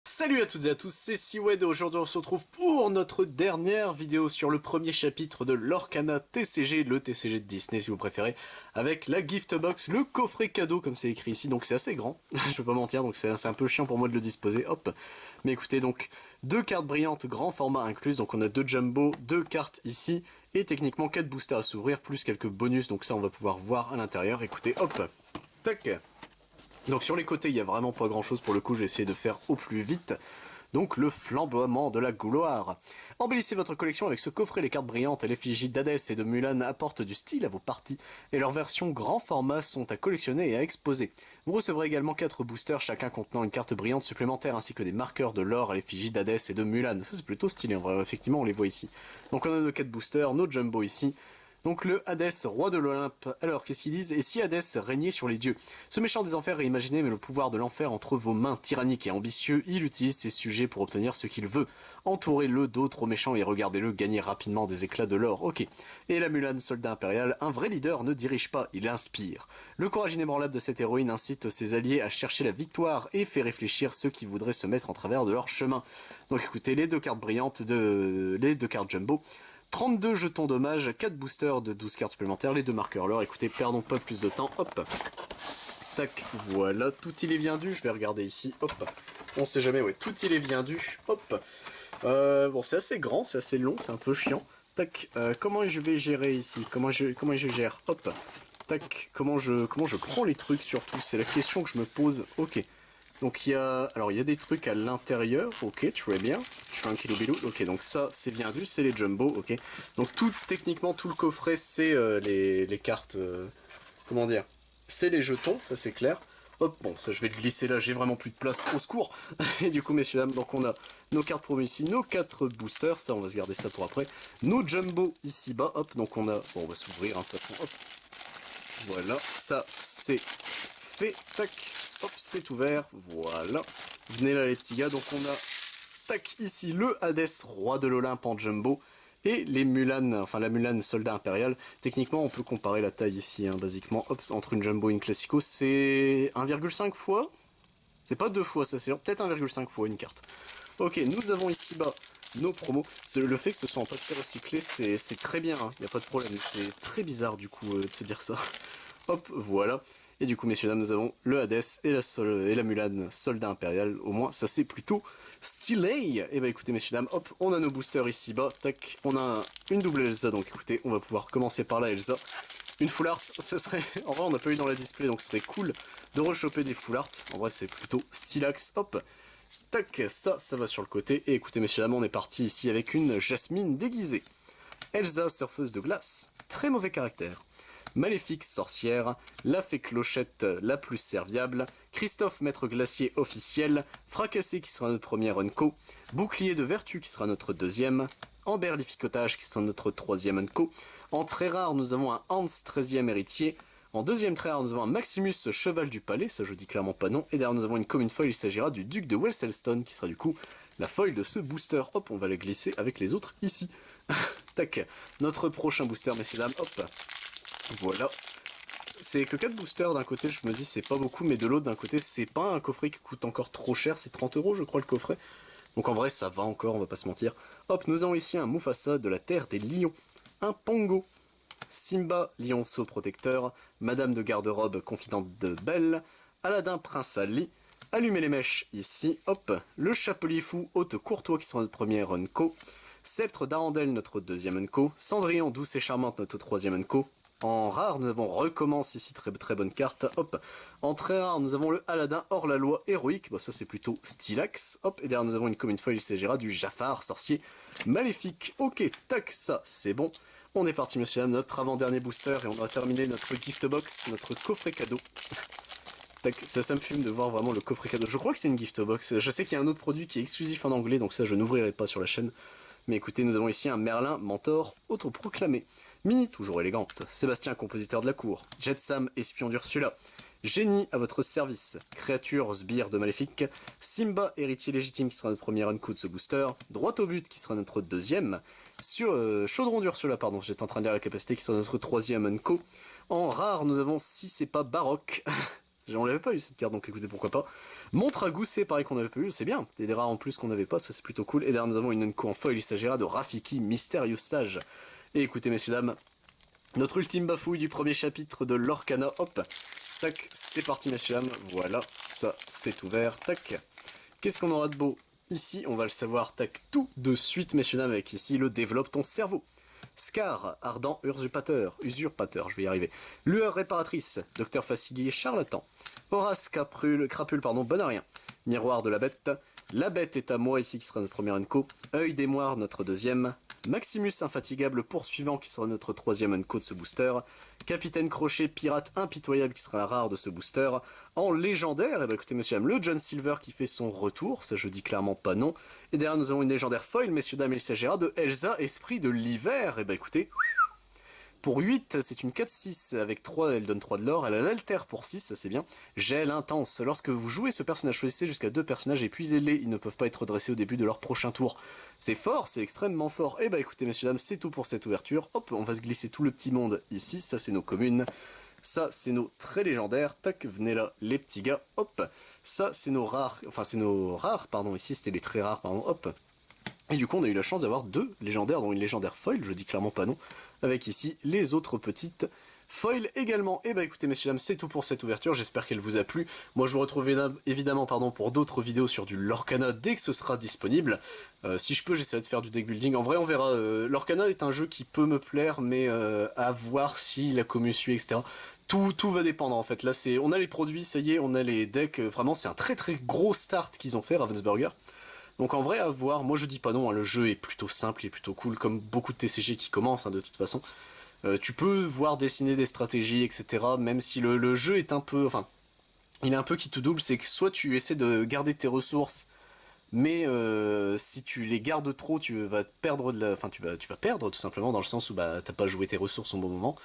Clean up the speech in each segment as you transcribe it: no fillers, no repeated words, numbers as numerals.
Salut à toutes et à tous, c'est Siwed et aujourd'hui on se retrouve pour notre dernière vidéo sur le premier chapitre de l'Orcana TCG, le TCG de Disney si vous préférez, avec la gift box, le coffret cadeau comme c'est écrit ici, donc c'est assez grand, je peux pas mentir, donc c'est un peu chiant pour moi de le disposer, hop. Mais écoutez donc, deux cartes brillantes grand format incluses, donc on a deux jumbo, deux cartes ici, et techniquement 4 boosters à s'ouvrir, plus quelques bonus, donc ça on va pouvoir voir à l'intérieur, écoutez, hop, tac. Donc sur les côtés, il y a vraiment pas grand chose pour le coup, j'ai essayé de faire au plus vite. Donc le flamboiement de la gloire. Embellissez votre collection avec ce coffret, les cartes brillantes et l'effigie d'Hadès et de Mulan apportent du style à vos parties, et leurs versions grand format sont à collectionner et à exposer. Vous recevrez également 4 boosters, chacun contenant une carte brillante supplémentaire, ainsi que des marqueurs de l'or à l'effigie d'Hadès et de Mulan. Ça c'est plutôt stylé en vrai, effectivement on les voit ici. Donc on a nos 4 boosters, nos jumbo ici. Donc le Hadès, roi de l'Olympe. Alors, qu'est-ce qu'ils disent? Et si Hadès régnait sur les dieux? Ce méchant des enfers est imaginé, mais le pouvoir de l'enfer entre vos mains, tyrannique et ambitieux, il utilise ses sujets pour obtenir ce qu'il veut. Entourez-le d'autres méchants et regardez-le gagner rapidement des éclats de l'or. Ok. Et la Mulan, soldat impérial, un vrai leader ne dirige pas, il inspire. Le courage inébranlable de cette héroïne incite ses alliés à chercher la victoire et fait réfléchir ceux qui voudraient se mettre en travers de leur chemin. Donc écoutez, les deux cartes brillantes les deux cartes jumbo. 32 jetons dommages, 4 boosters de 12 cartes supplémentaires, les deux marqueurs l'or. Écoutez, perdons pas plus de temps, hop. Tac, voilà, tout il est bien dû, je vais regarder ici, hop. On sait jamais, ouais, tout il est bien dû, hop. Bon, c'est assez grand, c'est assez long, c'est un peu chiant. Tac, comment je vais gérer ici? Comment je gère? Hop. Tac, comment je prends les trucs surtout? C'est la question que je me pose. Ok. Donc il y a des trucs à l'intérieur, ok, très bien. Je fais un kilo bilou, ok, donc ça c'est bien vu, c'est les jumbo, ok. Donc techniquement tout le coffret c'est les cartes, comment dire, c'est les jetons, ça c'est clair. Hop, bon, ça je vais le glisser là, j'ai vraiment plus de place, au secours. Et du coup messieurs dames, donc on a nos cartes promo ici, nos 4 boosters, ça on va se garder ça pour après. Nos jumbo ici bas, hop, donc on a, bon on va s'ouvrir, hein, de toute façon, hop. Voilà, ça c'est fait, tac, hop, c'est ouvert, voilà. Venez là les petits gars, donc on a, tac, ici le Hadès, roi de l'Olympe en jumbo, et les Mulan, enfin la Mulan soldat impérial. Techniquement on peut comparer la taille ici, hein, basiquement, hop, entre une jumbo et une classico, c'est 1,5 fois. C'est pas 2 fois, ça c'est peut-être 1,5 fois une carte. Ok, nous avons ici bas nos promos. Le fait que ce soit en papier recyclé, c'est très bien, hein, y a pas de problème. C'est très bizarre du coup de se dire ça. Hop, voilà. Et du coup, messieurs, dames, nous avons le Hadès et la Mulan, soldat impérial. Au moins, ça c'est plutôt stylé. Et bah écoutez, messieurs, dames, hop, on a nos boosters ici bas. Tac, on a une double Elsa, donc écoutez, on va pouvoir commencer par la Elsa. Une full art, ce serait... En vrai, on n'a pas eu dans la display, donc ce serait cool de rechoper des full art. En vrai, c'est plutôt stylax. Hop, tac, ça va sur le côté. Et écoutez, messieurs, dames, on est parti ici avec une Jasmine déguisée. Elsa, surfeuse de glace. Très mauvais caractère. Maléfique sorcière, la fée clochette la plus serviable, Christophe maître glacier officiel, Fracassé qui sera notre premier Unco, Bouclier de vertu qui sera notre deuxième, Emberlificotage qui sera notre troisième Unco. En très rare, nous avons un Hans 13e héritier. En deuxième très rare, nous avons un Maximus cheval du palais, ça je dis clairement pas non. Et derrière, nous avons une commune foil, il s'agira du duc de Welselston qui sera du coup la foil de ce booster. Hop, on va la glisser avec les autres ici. Tac, notre prochain booster, messieurs dames, hop. Voilà. C'est que 4 boosters d'un côté, je me dis c'est pas beaucoup, mais de l'autre d'un côté, c'est pas un coffret qui coûte encore trop cher, c'est 30 € je crois le coffret. Donc en vrai ça va encore, on va pas se mentir. Hop, nous avons ici un Mufasa de la terre des lions, un Pongo, Simba, lionceau protecteur, Madame de garde-robe, confidente de Belle, Aladdin, prince Ali, Allumer les mèches ici, hop, le chapelier fou, hôte courtois qui sera notre premier Unco, Sceptre d'Arendelle, notre deuxième Unco, Cendrillon, douce et charmante, notre troisième Unco. En rare, nous avons Recommence ici, très bonne carte, hop. En très rare, nous avons le Aladdin hors la loi héroïque, bah ça c'est plutôt stylax, hop. Et derrière, nous avons une commune folle, il s'agira du Jafar, sorcier maléfique. Ok, tac, ça c'est bon. On est parti, monsieur, notre avant-dernier booster, et on va terminer notre gift box, notre coffret cadeau. Tac, ça me fume de voir vraiment le coffret cadeau. Je crois que c'est une gift box. Je sais qu'il y a un autre produit qui est exclusif en anglais, donc ça je n'ouvrirai pas sur la chaîne. Mais écoutez, nous avons ici un Merlin, mentor, autoproclamé. Mini, toujours élégante. Sébastien, compositeur de la cour. Jetsam, espion d'Ursula. Génie, à votre service. Créature, sbire de Maléfique. Simba, héritier légitime, qui sera notre premier unco de ce booster. Droit au but, qui sera notre deuxième. Chaudron d'Ursula, pardon, j'étais en train de lire la capacité, qui sera notre troisième unco. En rare, nous avons, si c'est pas baroque... On l'avait pas eu cette carte, donc écoutez, pourquoi pas. Montre à goût, c'est pareil qu'on avait pas eu, c'est bien. C'est des rares en plus qu'on n'avait pas, ça c'est plutôt cool. Et derrière nous avons une Unco en foil, il s'agira de Rafiki, mystérieux sage. Et écoutez messieurs dames, notre ultime bafouille du premier chapitre de l'Orcana, hop. Tac, c'est parti messieurs dames, voilà, ça c'est ouvert, tac. Qu'est-ce qu'on aura de beau? Ici, on va le savoir, tac, tout de suite messieurs dames, avec ici le développe ton cerveau. Scar, ardent usurpateur, je vais y arriver. Lueur réparatrice, docteur fatigué, charlatan. Horace, crapule, pardon, bon à rien. Miroir de la bête est à moi ici qui sera notre première Unco. Œil d'émoire, notre deuxième. Maximus, infatigable, poursuivant qui sera notre troisième Unco de ce booster. Capitaine Crochet, pirate impitoyable qui sera la rare de ce booster. En légendaire, et bah écoutez messieurs dames, le John Silver qui fait son retour, ça je dis clairement pas non. Et derrière nous avons une légendaire foil, messieurs dames, il s'agira de Elsa, esprit de l'hiver, et bah écoutez... Pour 8, c'est une 4-6, avec 3, elle donne 3 de l'or, elle a l'alter pour 6, ça c'est bien. Gel intense, lorsque vous jouez ce personnage, choisissez jusqu'à 2 personnages, épuisez-les, ils ne peuvent pas être redressés au début de leur prochain tour. C'est fort, c'est extrêmement fort. Et bah écoutez messieurs dames, c'est tout pour cette ouverture. Hop, on va se glisser tout le petit monde ici, ça c'est nos communes. Ça c'est nos très légendaires, tac, venez là les petits gars, hop. Ça c'est nos rares, pardon, ici c'était les très rares, pardon, hop. Et du coup on a eu la chance d'avoir 2 légendaires, dont une légendaire foil, je dis clairement pas non, avec ici les autres petites foils également. Et bah écoutez messieurs dames, c'est tout pour cette ouverture, j'espère qu'elle vous a plu. Moi je vous retrouve évidemment pour d'autres vidéos sur du Lorcana dès que ce sera disponible. Si je peux, j'essaierai de faire du deck building, en vrai on verra. Lorcana est un jeu qui peut me plaire, mais à voir si la commu suit, etc. Tout va dépendre en fait. Là on a les produits, ça y est, on a les decks, vraiment c'est un très très gros start qu'ils ont fait, Ravensburger. Donc en vrai, à voir, moi je dis pas non, hein, le jeu est plutôt simple, il est plutôt cool, comme beaucoup de TCG qui commencent hein, de toute façon. Tu peux voir dessiner des stratégies, etc. Même si le jeu est un peu... Enfin, il est un peu qui te double, c'est que soit tu essaies de garder tes ressources, mais si tu les gardes trop, tu vas perdre Enfin, tu vas perdre tout simplement, dans le sens où bah, t'as pas joué tes ressources au bon moment.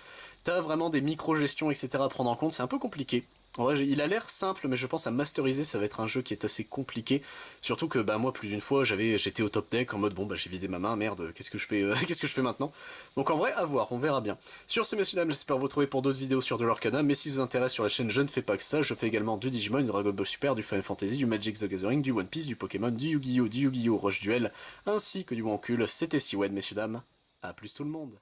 T'as vraiment des micro-gestions, etc. à prendre en compte, c'est un peu compliqué. En vrai, il a l'air simple, mais je pense à masteriser, ça va être un jeu qui est assez compliqué. Surtout que bah moi, plus d'une fois, j'étais au top deck en mode bon bah j'ai vidé ma main, merde, qu'est-ce que je fais, qu'est-ce que je fais maintenant? Donc en vrai, à voir, on verra bien. Sur ce, messieurs dames, j'espère vous retrouver pour d'autres vidéos sur de l'Orcana, mais si vous intéresse sur la chaîne, je ne fais pas que ça, je fais également du Digimon, du Dragon Ball Super, du Final Fantasy, du Magic the Gathering, du One Piece, du Pokémon, du Yu-Gi-Oh, Rush Duel, ainsi que du Wancul. C'était Siwed, messieurs dames. À plus tout le monde.